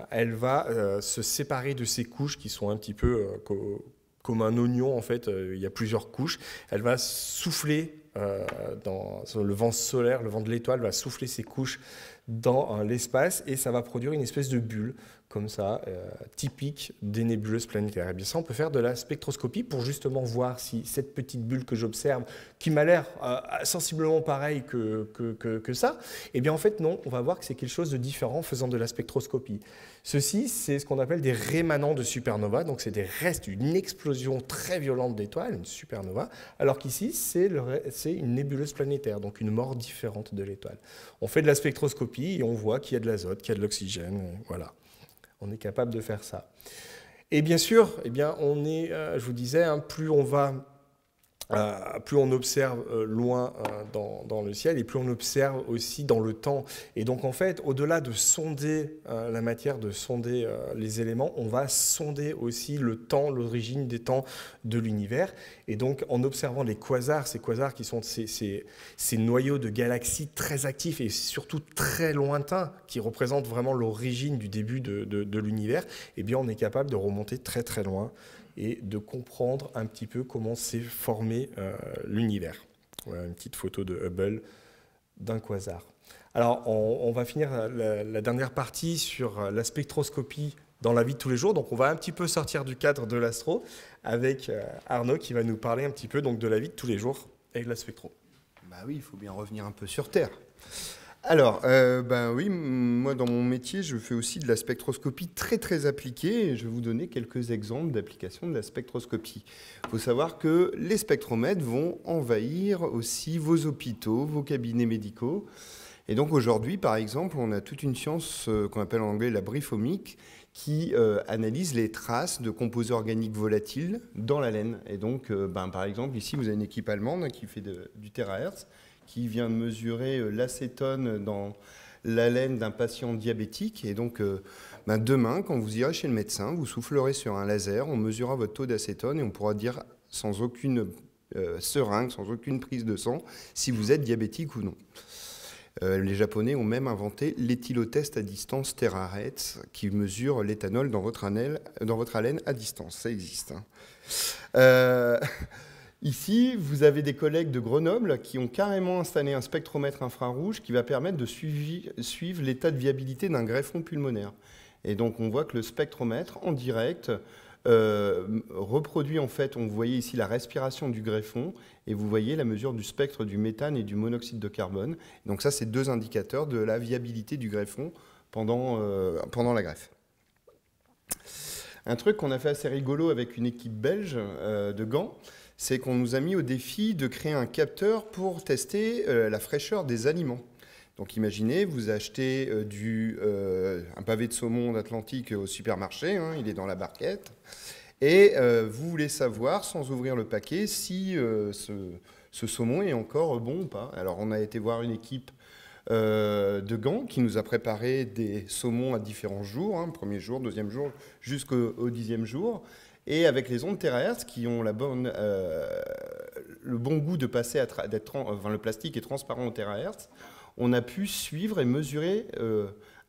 elle va se séparer de ses couches qui sont un petit peu comme un oignon, en fait. Il y a plusieurs couches. Elle va souffler le vent solaire, le vent de l'étoile va souffler ses couches dans l'espace et ça va produire une espèce de bulle comme ça, typique des nébuleuses planétaires. Et bien ça, on peut faire de la spectroscopie pour justement voir si cette petite bulle que j'observe, qui m'a l'air sensiblement pareil que ça, et bien en fait non, on va voir que c'est quelque chose de différent en faisant de la spectroscopie. Ceci, c'est ce qu'on appelle des rémanents de supernova, donc c'est des restes d'une explosion très violente d'étoiles, une supernova, alors qu'ici, c'est une nébuleuse planétaire, donc une mort différente de l'étoile. On fait de la spectroscopie et on voit qu'il y a de l'azote, qu'il y a de l'oxygène, voilà. On est capable de faire ça. Et bien sûr, eh bien, je vous disais, hein, plus on observe loin dans le ciel et plus on observe aussi dans le temps. Et donc en fait, au-delà de sonder la matière, de sonder les éléments, on va sonder aussi le temps, l'origine des temps de l'univers. Et donc en observant les quasars, ces quasars qui sont ces noyaux de galaxies très actifs et surtout très lointains, qui représentent vraiment l'origine du début de l'univers, eh bien on est capable de remonter très très loin et de comprendre un petit peu comment s'est formé l'univers. Voilà une petite photo de Hubble d'un quasar. Alors, on va finir la dernière partie sur la spectroscopie dans la vie de tous les jours. Donc, on va un petit peu sortir du cadre de l'astro avec Arnaud qui va nous parler un petit peu donc, de la vie de tous les jours et de la spectro. Bah oui, il faut bien revenir un peu sur Terre. Alors, oui, moi dans mon métier, je fais aussi de la spectroscopie très très appliquée et je vais vous donner quelques exemples d'application de la spectroscopie. Il faut savoir que les spectromètres vont envahir aussi vos hôpitaux, vos cabinets médicaux. Et donc aujourd'hui, par exemple, on a toute une science qu'on appelle en anglais la briefomique qui analyse les traces de composés organiques volatiles dans la laine. Et donc, par exemple, ici, vous avez une équipe allemande qui fait du terahertz, qui vient de mesurer l'acétone dans la laine d'un patient diabétique. Et donc, demain, quand vous irez chez le médecin, vous soufflerez sur un laser, on mesurera votre taux d'acétone et on pourra dire sans aucune seringue, sans aucune prise de sang, si vous êtes diabétique ou non. Les Japonais ont même inventé l'éthylotest à distance terahertz qui mesure l'éthanol dans votre haleine à distance. Ça existe. Ici, vous avez des collègues de Grenoble qui ont carrément installé un spectromètre infrarouge qui va permettre de suivre l'état de viabilité d'un greffon pulmonaire. Et donc, on voit que le spectromètre, en direct, reproduit en fait, vous voyez ici la respiration du greffon et vous voyez la mesure du spectre du méthane et du monoxyde de carbone. Donc ça, c'est 2 indicateurs de la viabilité du greffon pendant la greffe. Un truc qu'on a fait assez rigolo avec une équipe belge de Gand, c'est qu'on nous a mis au défi de créer un capteur pour tester la fraîcheur des aliments. Donc imaginez, vous achetez un pavé de saumon d'Atlantique au supermarché, hein, il est dans la barquette, et vous voulez savoir, sans ouvrir le paquet, si ce saumon est encore bon ou pas. Alors on a été voir une équipe de Gand qui nous a préparé des saumons à différents jours, hein, premier jour, deuxième jour, jusqu'au 10e jour, et avec les ondes terahertz qui ont le bon goût de passer le plastique est transparent aux terahertz, on a pu suivre et mesurer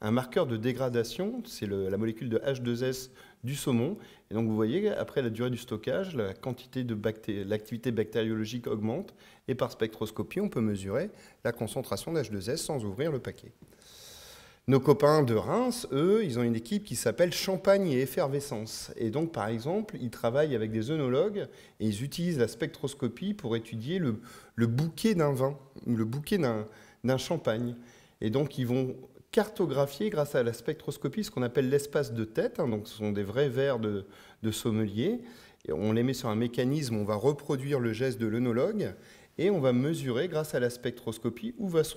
un marqueur de dégradation, c'est la molécule de H2S du saumon. Et donc vous voyez, après la durée du stockage, l'activité bactériologique augmente, et par spectroscopie, on peut mesurer la concentration d'H2S sans ouvrir le paquet. Nos copains de Reims, eux, ils ont une équipe qui s'appelle Champagne et Effervescence. Et donc, par exemple, ils travaillent avec des œnologues et ils utilisent la spectroscopie pour étudier le bouquet d'un vin, ou le bouquet d'un champagne. Et donc, ils vont cartographier, grâce à la spectroscopie, ce qu'on appelle l'espace de tête. Hein, donc, ce sont des vrais verres de sommelier. Et on les met sur un mécanisme, on va reproduire le geste de l'œnologue. Et on va mesurer, grâce à la spectroscopie, où va se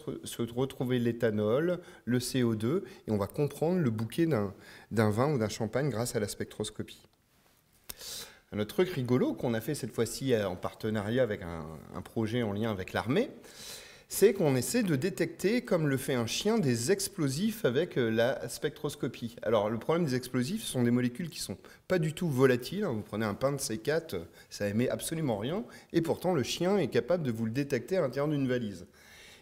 retrouver l'éthanol, le CO2, et on va comprendre le bouquet d'un vin ou d'un champagne grâce à la spectroscopie. Un autre truc rigolo qu'on a fait cette fois-ci en partenariat avec un projet en lien avec l'armée, c'est qu'on essaie de détecter, comme le fait un chien, des explosifs avec la spectroscopie. Alors, le problème des explosifs, ce sont des molécules qui ne sont pas du tout volatiles. Vous prenez un pain de C4, ça émet absolument rien, et pourtant le chien est capable de vous le détecter à l'intérieur d'une valise.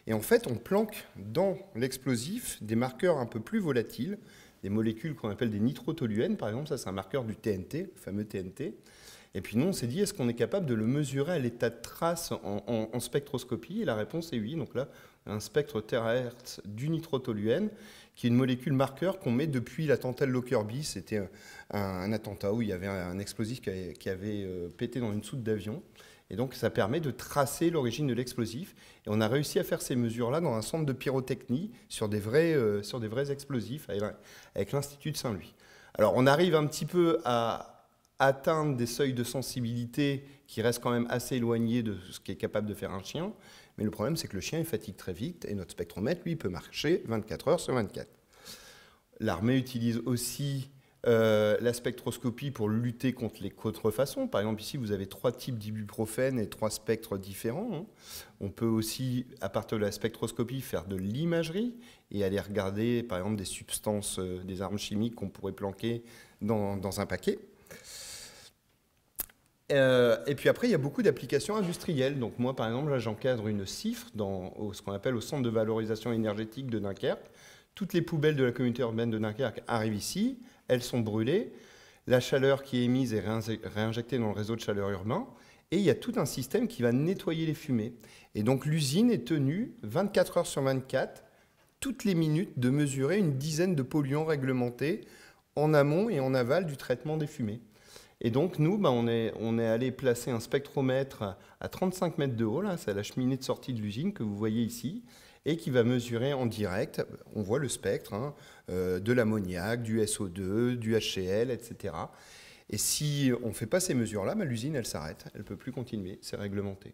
Et en fait, on planque dans l'explosif des marqueurs un peu plus volatiles, des molécules qu'on appelle des nitrotoluènes, par exemple, ça c'est un marqueur du TNT, le fameux TNT. Et puis nous, on s'est dit, est-ce qu'on est capable de le mesurer à l'état de trace en spectroscopie? Et la réponse est oui. Donc là, un spectre terahertz du nitrotoluène, qui est une molécule marqueur qu'on met depuis l'attentat de Lockerbie. C'était un attentat où il y avait un explosif qui avait pété dans une soute d'avion. Et donc, ça permet de tracer l'origine de l'explosif. Et on a réussi à faire ces mesures-là dans un centre de pyrotechnie sur des vrais explosifs avec l'Institut de Saint-Louis. Alors, on arrive un petit peu à atteindre des seuils de sensibilité qui restent quand même assez éloignés de ce qu'est capable de faire un chien. Mais le problème, c'est que le chien il fatigue très vite et notre spectromètre, lui, peut marcher 24 heures sur 24. L'armée utilise aussi la spectroscopie pour lutter contre les contrefaçons. Par exemple, ici, vous avez 3 types d'ibuprofène et 3 spectres différents. Hein. On peut aussi, à partir de la spectroscopie, faire de l'imagerie et aller regarder, par exemple, des substances, des armes chimiques qu'on pourrait planquer dans un paquet. Et puis après, il y a beaucoup d'applications industrielles. Donc moi, par exemple, là, j'encadre une CIFRE dans ce qu'on appelle au Centre de valorisation énergétique de Dunkerque. Toutes les poubelles de la communauté urbaine de Dunkerque arrivent ici, elles sont brûlées, la chaleur qui est émise est réinjectée dans le réseau de chaleur urbain, et il y a tout un système qui va nettoyer les fumées. Et donc l'usine est tenue 24 heures sur 24, toutes les minutes, de mesurer une dizaine de polluants réglementés en amont et en aval du traitement des fumées. Et donc, nous, on est allé placer un spectromètre à 35 mètres de haut, là, c'est la cheminée de sortie de l'usine que vous voyez ici, et qui va mesurer en direct, on voit le spectre, hein, de l'ammoniac, du SO2, du HCl, etc. Et si on ne fait pas ces mesures-là, l'usine, elle s'arrête, elle ne peut plus continuer, c'est réglementé.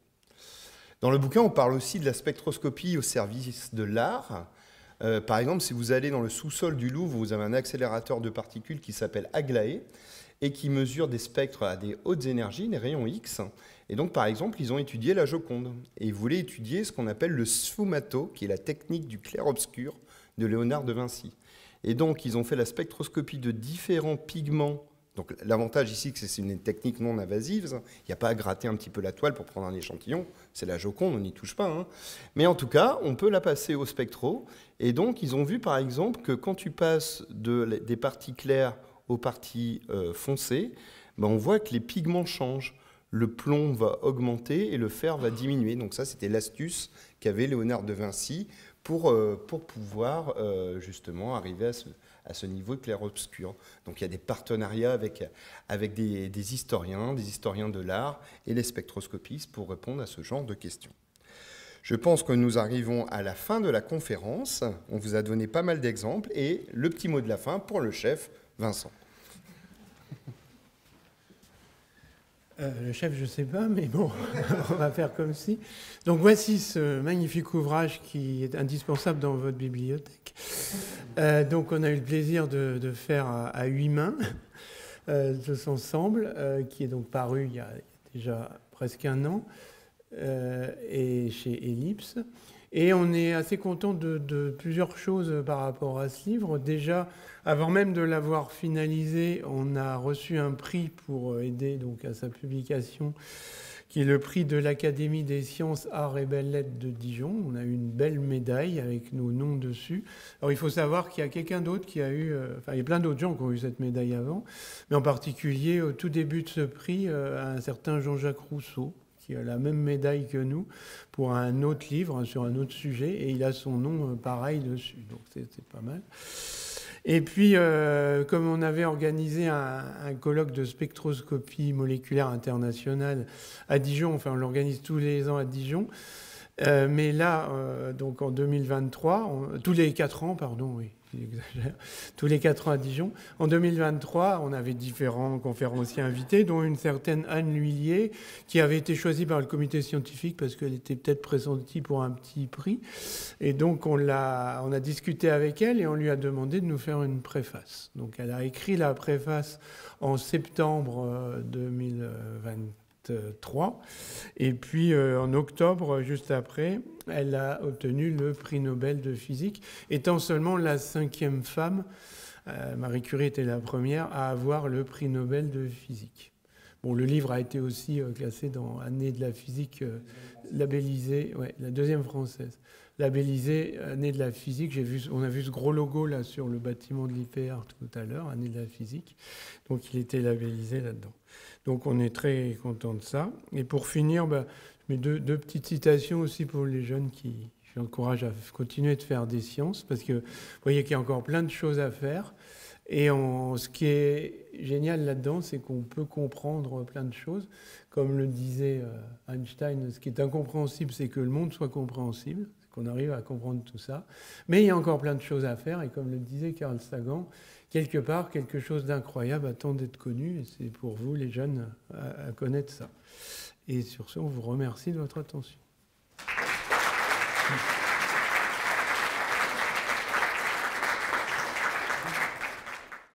Dans le bouquin, on parle aussi de la spectroscopie au service de l'art. Par exemple, si vous allez dans le sous-sol du Louvre, vous avez un accélérateur de particules qui s'appelle Aglaé, et qui mesure des spectres à des hautes énergies, des rayons X. Et donc, par exemple, ils ont étudié la Joconde. Et ils voulaient étudier ce qu'on appelle le sfumato, qui est la technique du clair-obscur de Léonard de Vinci. Et donc, ils ont fait la spectroscopie de différents pigments. Donc, l'avantage ici, c'est que c'est une technique non invasive. Il n'y a pas à gratter un petit peu la toile pour prendre un échantillon. C'est la Joconde, on n'y touche pas. Hein. Mais en tout cas, on peut la passer au spectro. Et donc, ils ont vu, par exemple, que quand tu passes des parties claires aux parties foncées, on voit que les pigments changent. Le plomb va augmenter et le fer va diminuer. Donc ça, c'était l'astuce qu'avait Léonard de Vinci pour pouvoir justement arriver à ce niveau de clair-obscur. Donc il y a des partenariats avec des historiens de l'art et les spectroscopistes pour répondre à ce genre de questions. Je pense que nous arrivons à la fin de la conférence. On vous a donné pas mal d'exemples et le petit mot de la fin pour le chef, Vincent. Le chef, je ne sais pas, mais bon, on va faire comme si. Donc voici ce magnifique ouvrage qui est indispensable dans votre bibliothèque. Donc on a eu le plaisir de faire à 8 mains, tous ensemble, qui est donc paru il y a déjà presque 1 an, et chez Ellipse. Et on est assez content de plusieurs choses par rapport à ce livre. Déjà, avant même de l'avoir finalisé, on a reçu un prix pour aider donc à sa publication, qui est le prix de l'Académie des sciences, arts et belles-lettres de Dijon. On a eu une belle médaille avec nos noms dessus. Alors il faut savoir qu'il y a quelqu'un d'autre qui a eu... il y a plein d'autres gens qui ont eu cette médaille avant, mais en particulier, au tout début de ce prix, un certain Jean-Jacques Rousseau, qui a la même médaille que nous pour un autre livre, sur un autre sujet, et il a son nom pareil dessus. Donc c'est pas mal. Et puis, comme on avait organisé un colloque de spectroscopie moléculaire internationale à Dijon, enfin on l'organise tous les ans à Dijon, mais là, donc en 2023, tous les 4 ans, pardon, oui, j'exagère, tous les 4 ans à Dijon. En 2023, on avait différents conférenciers invités, dont une certaine Anne L'Huillier, qui avait été choisie par le comité scientifique parce qu'elle était peut-être pressentie pour un petit prix. Et donc, on a discuté avec elle et on lui a demandé de nous faire une préface. Donc, elle a écrit la préface en septembre 2023. Et puis, en octobre, juste après, elle a obtenu le prix Nobel de physique, étant seulement la 5e femme, Marie Curie était la première, à avoir le prix Nobel de physique. Bon, le livre a été aussi classé dans Année de la physique, labellisé, ouais, la 2e française, labellisé Année de la physique. On a vu ce gros logo là sur le bâtiment de l'IPR tout à l'heure, Année de la physique. Donc il était labellisé là-dedans. Donc on est très content de ça. Et pour finir, mais deux petites citations aussi pour les jeunes qui j'encourage à continuer de faire des sciences, parce que vous voyez qu'il y a encore plein de choses à faire. Et ce qui est génial là-dedans, c'est qu'on peut comprendre plein de choses. Comme le disait Einstein, ce qui est incompréhensible, c'est que le monde soit compréhensible, qu'on arrive à comprendre tout ça. Mais il y a encore plein de choses à faire. Et comme le disait Carl Sagan, quelque part, quelque chose d'incroyable attend d'être connu. Et c'est pour vous, les jeunes, à connaître ça. Et sur ce, on vous remercie de votre attention. Merci.